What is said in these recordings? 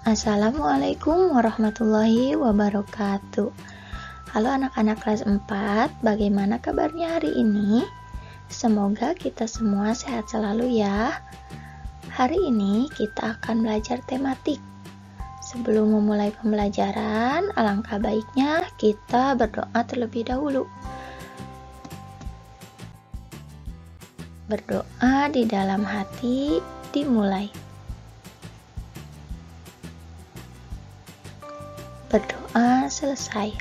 Assalamualaikum warahmatullahi wabarakatuh. Halo anak-anak kelas 4, bagaimana kabarnya hari ini? Semoga kita semua sehat selalu ya. Hari ini kita akan belajar tematik. Sebelum memulai pembelajaran, alangkah baiknya kita berdoa terlebih dahulu. Berdoa di dalam hati dimulai. Berdoa selesai.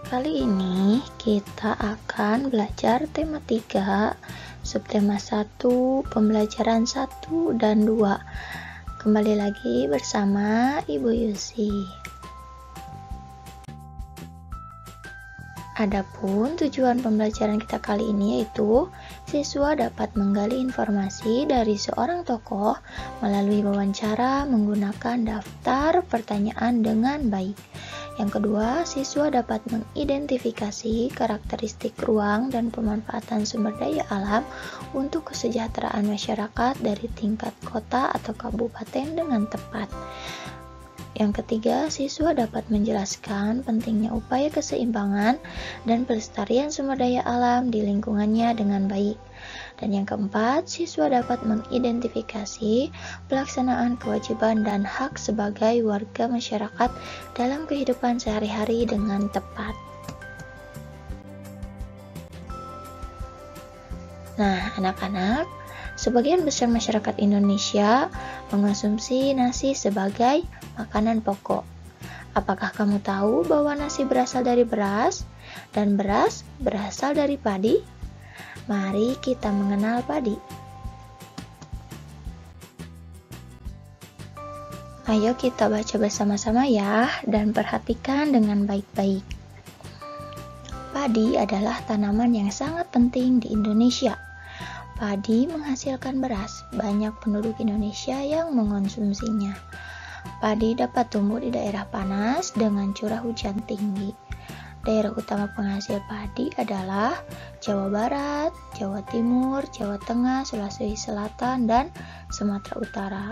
Kali ini kita akan belajar tema 3, subtema 1, pembelajaran 1 dan 2. Kembali lagi bersama Ibu Yusi. Adapun tujuan pembelajaran kita kali ini yaitu siswa dapat menggali informasi dari seorang tokoh melalui wawancara menggunakan daftar pertanyaan dengan baik. Yang kedua, siswa dapat mengidentifikasi karakteristik ruang dan pemanfaatan sumber daya alam untuk kesejahteraan masyarakat dari tingkat kota atau kabupaten dengan tepat. Yang ketiga, siswa dapat menjelaskan pentingnya upaya keseimbangan dan pelestarian sumber daya alam di lingkungannya dengan baik. Dan yang keempat, siswa dapat mengidentifikasi pelaksanaan kewajiban dan hak sebagai warga masyarakat dalam kehidupan sehari-hari dengan tepat. Nah, anak-anak, sebagian besar masyarakat Indonesia mengonsumsi nasi sebagai makanan pokok. Apakah kamu tahu bahwa nasi berasal dari beras dan beras berasal dari padi? Mari kita mengenal padi. Ayo kita baca bersama-sama ya dan perhatikan dengan baik-baik. Padi adalah tanaman yang sangat penting di Indonesia. Padi menghasilkan beras, banyak penduduk Indonesia yang mengonsumsinya. Padi dapat tumbuh di daerah panas dengan curah hujan tinggi. Daerah utama penghasil padi adalah Jawa Barat, Jawa Timur, Jawa Tengah, Sulawesi Selatan, dan Sumatera Utara.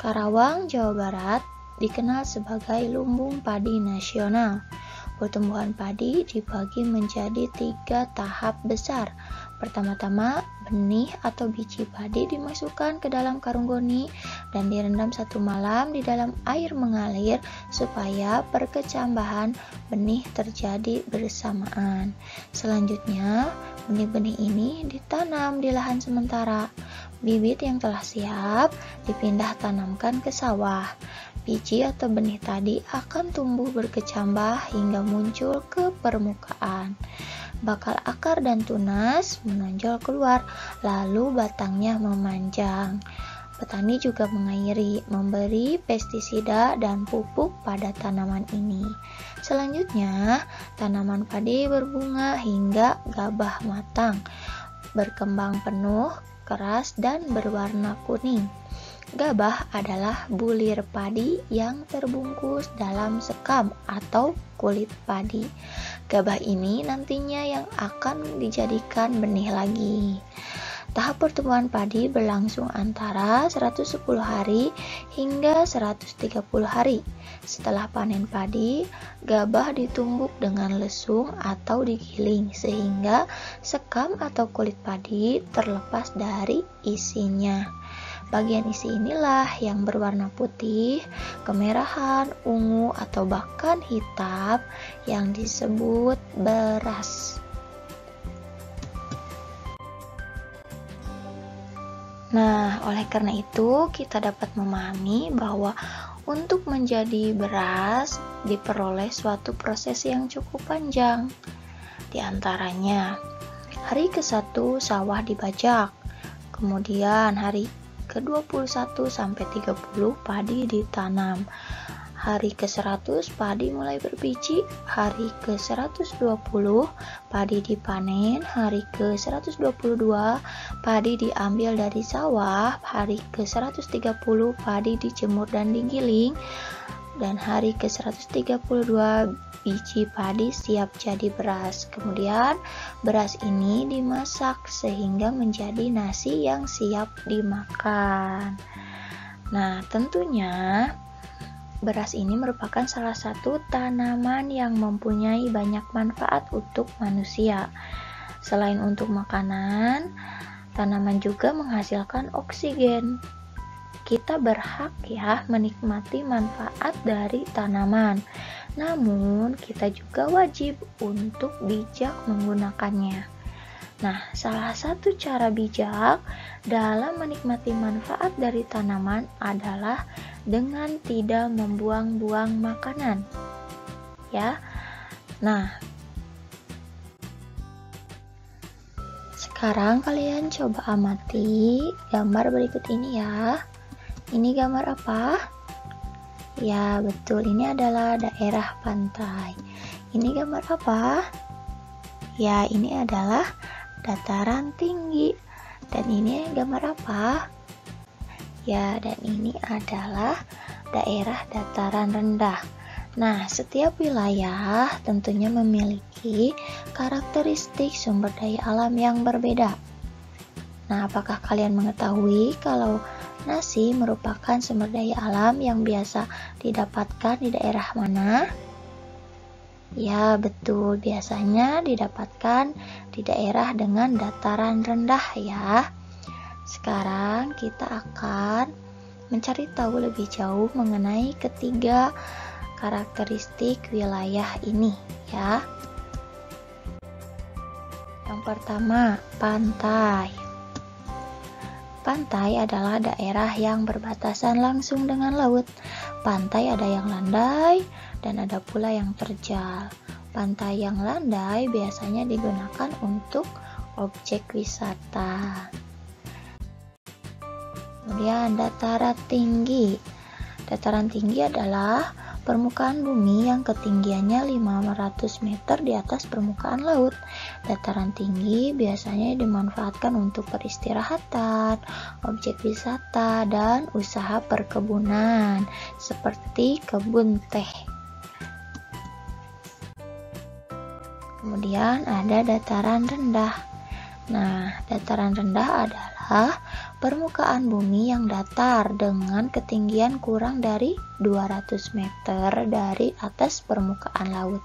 Karawang, Jawa Barat dikenal sebagai lumbung padi nasional. Pertumbuhan padi dibagi menjadi 3 tahap besar. Pertama-tama, benih atau biji padi dimasukkan ke dalam karung goni dan direndam 1 malam di dalam air mengalir supaya perkecambahan benih terjadi bersamaan. Selanjutnya, benih-benih ini ditanam di lahan sementara. Bibit yang telah siap dipindah tanamkan ke sawah. Biji atau benih tadi akan tumbuh berkecambah hingga muncul ke permukaan. Bakal akar dan tunas menonjol keluar, lalu batangnya memanjang. Petani juga mengairi, memberi pestisida dan pupuk pada tanaman ini. Selanjutnya, tanaman padi berbunga hingga gabah matang, berkembang penuh, keras, dan berwarna kuning. Gabah adalah bulir padi yang terbungkus dalam sekam atau kulit padi. Gabah ini nantinya yang akan dijadikan benih lagi. Tahap pertumbuhan padi berlangsung antara 110 hari hingga 130 hari. Setelah panen padi, gabah ditumbuk dengan lesung atau digiling sehingga sekam atau kulit padi terlepas dari isinya. Bagian isi inilah yang berwarna putih, kemerahan, ungu, atau bahkan hitam yang disebut beras. Nah, oleh karena itu kita dapat memahami bahwa untuk menjadi beras diperoleh suatu proses yang cukup panjang. Di antaranya, hari ke-1 sawah dibajak, kemudian hari ke-21 sampai 30 padi ditanam. Hari ke-100 padi mulai berbiji, hari ke-120 padi dipanen, hari ke-122 padi diambil dari sawah, hari ke-130 padi dijemur dan digiling, dan hari ke-132 biji padi siap jadi beras. Kemudian beras ini dimasak sehingga menjadi nasi yang siap dimakan. Nah, tentunya beras ini merupakan salah satu tanaman yang mempunyai banyak manfaat untuk manusia. Selain untuk makanan, tanaman juga menghasilkan oksigen. Kita berhak ya menikmati manfaat dari tanaman. Namun, kita juga wajib untuk bijak menggunakannya. Nah, salah satu cara bijak dalam menikmati manfaat dari tanaman adalah dengan tidak membuang-buang makanan. Ya. Nah, sekarang kalian coba amati gambar berikut ini ya. Ini gambar apa? Ya, betul, ini adalah daerah pantai. Ini gambar apa? Ya, ini adalah dataran tinggi. Dan ini gambar apa? Ya, dan ini adalah daerah dataran rendah. Nah, setiap wilayah tentunya memiliki karakteristik sumber daya alam yang berbeda. Nah, apakah kalian mengetahui kalau nasi merupakan sumber daya alam yang biasa didapatkan di daerah mana? Ya, betul, biasanya didapatkan di daerah dengan dataran rendah ya. Sekarang kita akan mencari tahu lebih jauh mengenai ketiga karakteristik wilayah ini ya. Yang pertama, pantai. Pantai adalah daerah yang berbatasan langsung dengan laut. Pantai ada yang landai dan ada pula yang terjal. Pantai yang landai biasanya digunakan untuk objek wisata. Kemudian dataran tinggi. Dataran tinggi adalah permukaan bumi yang ketinggiannya 500 meter di atas permukaan laut. Dataran tinggi biasanya dimanfaatkan untuk peristirahatan, objek wisata, dan usaha perkebunan seperti kebun teh. Kemudian ada dataran rendah. Nah, dataran rendah adalah permukaan bumi yang datar dengan ketinggian kurang dari 200 meter dari atas permukaan laut.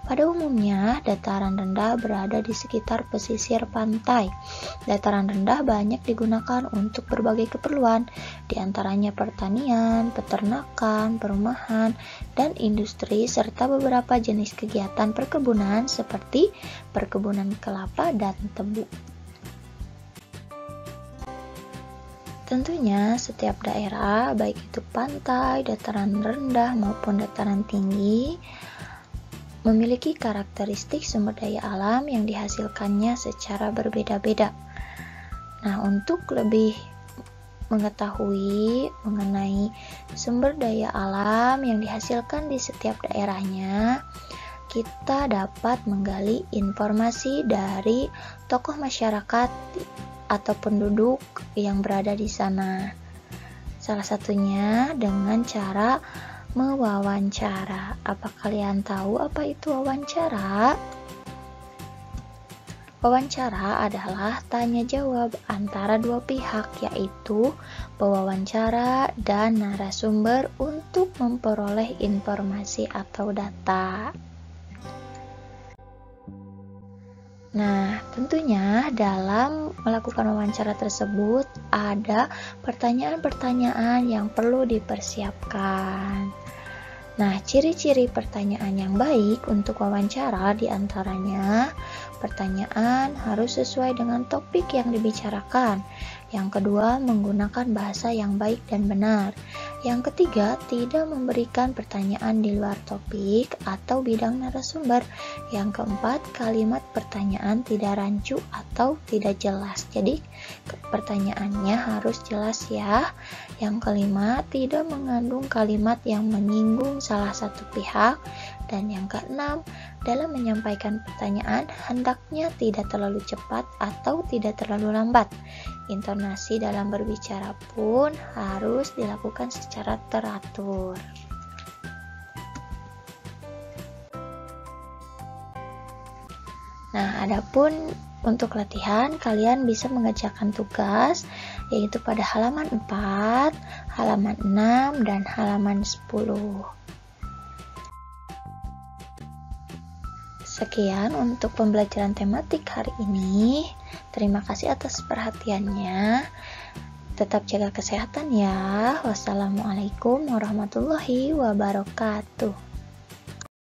Pada umumnya, dataran rendah berada di sekitar pesisir pantai. Dataran rendah banyak digunakan untuk berbagai keperluan, di antaranya pertanian, peternakan, perumahan, dan industri, serta beberapa jenis kegiatan perkebunan seperti perkebunan kelapa dan tebu. Tentunya setiap daerah, baik itu pantai, dataran rendah maupun dataran tinggi, memiliki karakteristik sumber daya alam yang dihasilkannya secara berbeda-beda. Nah, untuk lebih mengetahui mengenai sumber daya alam yang dihasilkan di setiap daerahnya, kita dapat menggali informasi dari tokoh masyarakat atau penduduk yang berada di sana. Salah satunya dengan cara mewawancara. Apa kalian tahu apa itu wawancara? Wawancara adalah tanya jawab antara dua pihak, yaitu pewawancara dan narasumber untuk memperoleh informasi atau data. Nah, tentunya dalam melakukan wawancara tersebut ada pertanyaan-pertanyaan yang perlu dipersiapkan. Nah, ciri-ciri pertanyaan yang baik untuk wawancara diantaranya, pertanyaan harus sesuai dengan topik yang dibicarakan. Yang kedua, menggunakan bahasa yang baik dan benar. Yang ketiga, tidak memberikan pertanyaan di luar topik atau bidang narasumber. Yang keempat, kalimat pertanyaan tidak rancu atau tidak jelas. Jadi, pertanyaannya harus jelas ya. Yang kelima, tidak mengandung kalimat yang menyinggung salah satu pihak. Dan yang keenam, dalam menyampaikan pertanyaan, hendaknya tidak terlalu cepat atau tidak terlalu lambat. Intonasi dalam berbicara pun harus dilakukan secara teratur. Nah, adapun untuk latihan, kalian bisa mengerjakan tugas yaitu pada halaman 4, halaman 6, dan halaman 10. Sekian untuk pembelajaran tematik hari ini. Terima kasih atas perhatiannya. Tetap jaga kesehatan ya. Wassalamualaikum warahmatullahi wabarakatuh.